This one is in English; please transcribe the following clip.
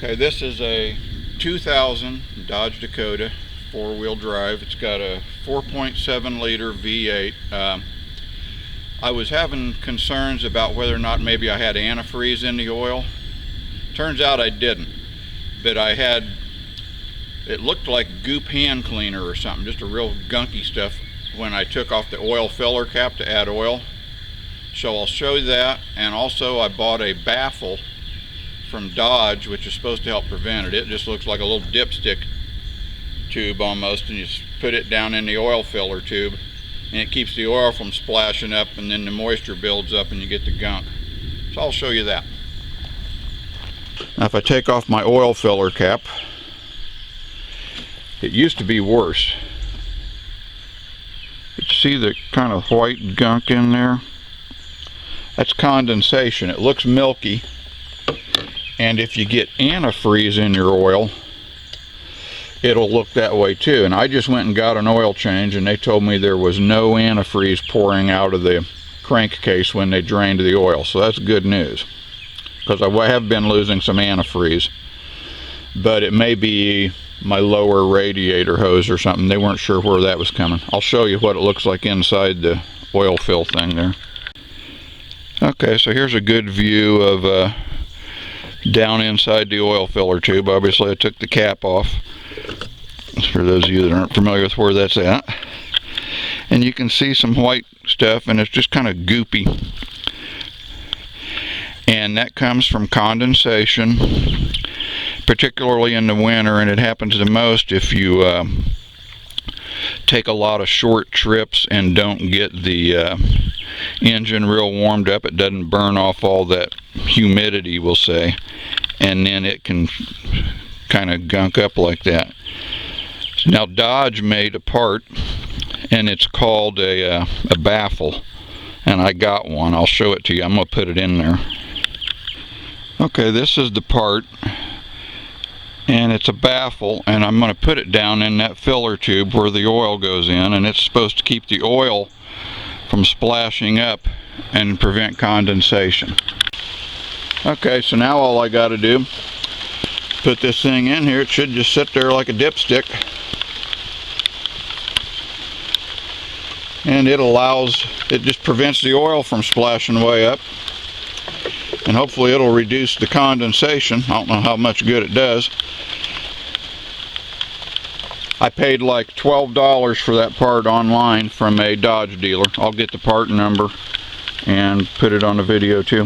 Okay, this is a 2000 Dodge Dakota four-wheel drive. It's got a 4.7 liter V8. I was having concerns about whether or not maybe I had antifreeze in the oil. Turns out I didn't, but I had, it looked like goop hand cleaner or something, just a real gunky stuff when I took off the oil filler cap to add oil. So I'll show you that, and also I bought a Baffle from Dodge, which is supposed to help prevent it. It just looks like a little dipstick tube almost, and you just put it down in the oil filler tube, and it keeps the oil from splashing up, and then the moisture builds up and you get the gunk. So I'll show you that. Now if I take off my oil filler cap, it used to be worse. You see the kind of white gunk in there? That's condensation. It looks milky. And if you get antifreeze in your oil, it'll look that way too. And I just went and got an oil change, and they told me there was no antifreeze pouring out of the crankcase when they drained the oil. So that's good news, because I have been losing some antifreeze. But it may be my lower radiator hose or something. They weren't sure where that was coming. I'll show you what it looks like inside the oil fill thing there. Okay, so here's a good view of down inside the oil filler tube. Obviously I took the cap off, for those of you that aren't familiar with where that's at. And you can see some white stuff, and it's just kind of goopy. And that comes from condensation, particularly in the winter, and it happens the most if you take a lot of short trips and don't get the engine real warmed up. It doesn't burn off all that humidity, we'll say, and then it can kind of gunk up like that. Now Dodge made a part, and it's called a Baffle, and I got one. I'll show it to you. I'm going to put it in there. Okay, this is the part, and it's a Baffle, and I'm going to put it down in that filler tube where the oil goes in, and it's supposed to keep the oil from splashing up and prevent condensation. Okay, so now all I got to do, put this thing in here. It should just sit there like a dipstick, and it just prevents the oil from splashing way up, and hopefully it'll reduce the condensation. I don't know how much good it does. I paid like $12 for that part online from a Dodge dealer. I'll get the part number and put it on the video too.